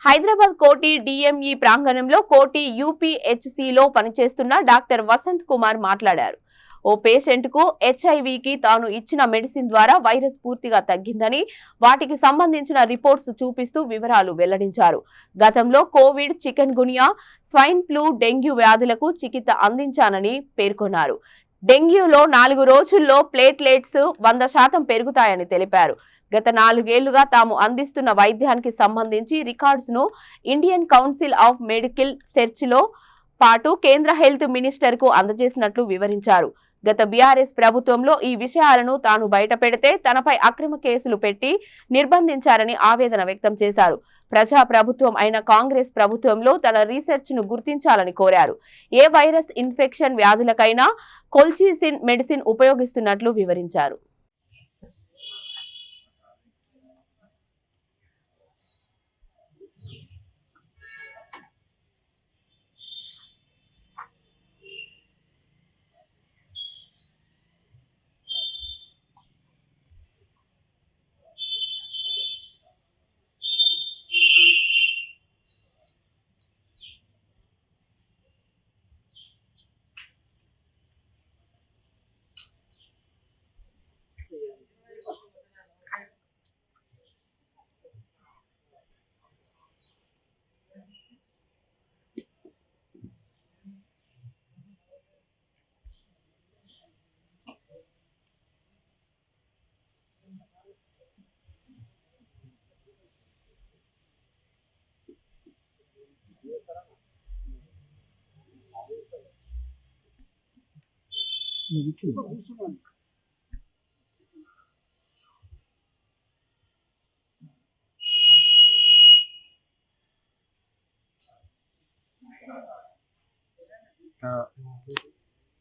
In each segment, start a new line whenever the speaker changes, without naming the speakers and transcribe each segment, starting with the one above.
హైదరాబాద్ కోటి డిఎంఈ ప్రాంగణంలో కోటి యూపీహెచ్సిలో పనిచేస్తున్న డాక్టర్ వసంత్ కుమార్ మాట్లాడారు. ఓ పేషెంట్ కు హెచ్ఐవికి తాను ఇచ్చిన మెడిసిన్ ద్వారా వైరస్ పూర్తిగా తగ్గిందని, వాటికి సంబంధించిన రిపోర్ట్స్ చూపిస్తూ వివరాలు వెల్లడించారు. గతంలో Covid, chikungunya, swine flu, dengue వ్యాధులకు చికిత్స అందించానని పేర్కొన్నారు. డెంగ్యూలో 4 రోజుల్లో ప్లేట్లెట్స్ 100% పెరుగుతాయని తెలిపారు. గత 4 ఏళ్లుగా తాము అందిస్తున్న వైద్యానికి సంబంధించి రికార్డ్స్ ను Indian council of medical research లో పాటు కేంద్ర హెల్త్ మినిస్టర్ కు అందజేసినట్లు వివరించారు. గత బీఆర్ఎస్ ప్రభుత్వంలో ఈ విషయాలను తాను బయటపెడితే తనపై అక్రమ కేసులు పెట్టి నిర్బంధించారని ఆవేదన వ్యక్తం చేశారు. ప్రజా ప్రభుత్వం అయిన కాంగ్రెస్ ప్రభుత్వంలో తన రీసెర్చ్ ను గుర్తించాలని కోరారు. ఏ వైరస్ ఇన్ఫెక్షన్ వ్యాధులకైనా కొల్చిసిన్ మెడిసిన్ ఉపయోగిస్తున్నట్లు వివరించారు.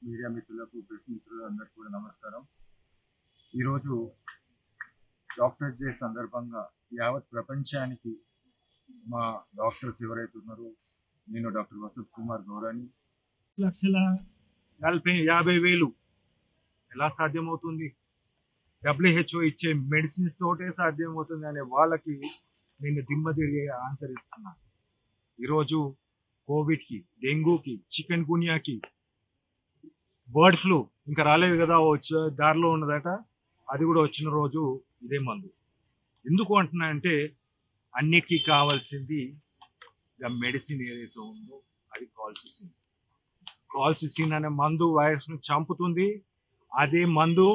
మీడియా మిత్రులకు, ప్రెస్ మిత్రులు అందరికీ కూడా నమస్కారం. ఈరోజు డాక్టర్స్ డే సందర్భంగా యావత్ ప్రపంచానికి మా డాక్టర్స్ ఎవరైతే ఉన్నారో, నేను డాక్టర్ వసంత్ కుమార్ గౌరాని
1,50,000 ఎలా సాధ్యమవుతుంది? WHO ఇచ్చే మెడిసిన్స్ తోటే సాధ్యమవుతుంది అనే వాళ్ళకి నేను దిమ్మ తిరిగే ఆన్సర్ ఇస్తున్నాను. ఈరోజు కోవిడ్కి, డెంగ్యూకి, చికెన్ గునియాకి, బర్డ్ ఫ్లూ ఇంకా రాలేదు కదా, దారిలో ఉన్నదట, అది కూడా వచ్చిన రోజు ఇదే మందు. ఎందుకు అంటున్నా అంటే అన్నిటికీ కావాల్సింది మెడిసిన్ ఏదైతే ఉందో అది కాల్సిసిన్. కాల్సిసిన్ అనే మందు వైరస్ను చంపుతుంది. అదే మందు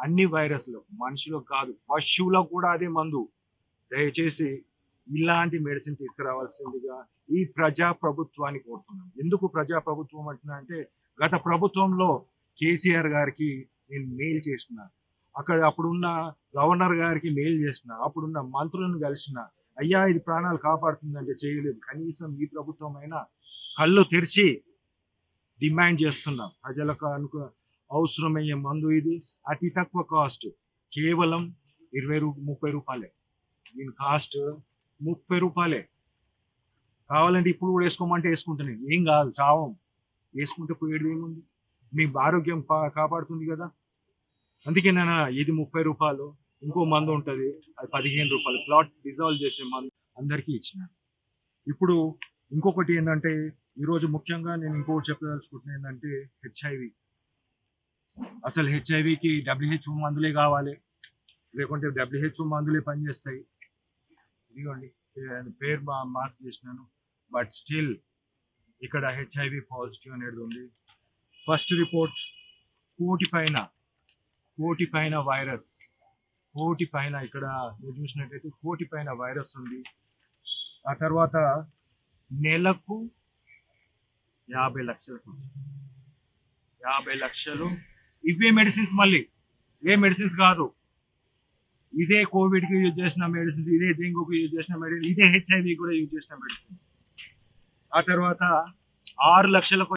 అన్ని వైరస్లు, మనుషులకు కాదు పశువులకు కూడా అదే మందు. దయచేసి ఇలాంటి మెడిసిన్ తీసుకురావాల్సిందిగా ఈ ప్రజాప్రభుత్వాన్ని కోరుతున్నాను. ఎందుకు ప్రజాప్రభుత్వం అంటున్నా అంటే గత ప్రభుత్వంలో కేసీఆర్ గారికి నేను మెయిల్ చేసిన, అప్పుడున్న గవర్నర్ గారికి మెయిల్ చేసిన, అప్పుడున్న మంత్రులను కలిసిన, అయ్యా ఇది ప్రాణాలు కాపాడుతుందంటే చేయలేదు. కనీసం ఈ ప్రభుత్వం అయినా కళ్ళు తెరిచి డిమాండ్ చేస్తున్నాం. ప్రజలకు అవసరమయ్యే మందు ఇది, అతి తక్కువ కాస్ట్, కేవలం 20-30 రూపాయలే. దీని కాస్ట్ 30 రూపాయలే. కావాలంటే ఇప్పుడు కూడా వేసుకోమంటే వేసుకుంటాను, ఏం కాదు, చావం, వేసుకుంటే పోయేది ఏముంది, మీ ఆరోగ్యం కాపాడుతుంది కదా. అందుకే నేను ఇది 30 రూపాయలు, ఇంకో మందు ఉంటుంది అది 15 రూపాయలు, క్లాట్ డిజాల్వ్ చేసే మందు అందరికీ ఇచ్చినాను. ఇప్పుడు ఇంకొకటి ఏంటంటే ఈరోజు ముఖ్యంగా నేను ఇంకొకటి చెప్పదలుచుకుంటున్నాను ఏంటంటే హెచ్ఐవి. అసలు హెచ్ఐవికి WHO మందులే కావాలి, లేకుంటే WHO మందులే పనిచేస్తాయి. ఇదిగోండి పేరు మాస్క్ చేసినాను, బట్ స్టిల్ ఇక్కడ హెచ్ఐవి పాజిటివ్ అనేది ఉంది. ఫస్ట్ రిపోర్ట్ కోటి పైన వైరస్, కోటి పైన, ఇక్కడ మీరు చూసినట్టయితే కోటి పైన వైరస్ ఉంది. ఆ తర్వాత నెలకు 50 లక్షలు ఇవే మెడిసిన్స్, మళ్ళీ ఏ మెడిసిన్స్ కాదు, ఇదే కోవిడ్కి యూజ్ చేసిన మెడిసిన్స్, ఇదే డెంగ్యూకి యూజ్ చేసిన మెడిసిన్, ఇదే హెచ్ఐవి కూడా యూజ్ చేసిన మెడిసిన్. ఆ తర్వాత 6 లక్షలకు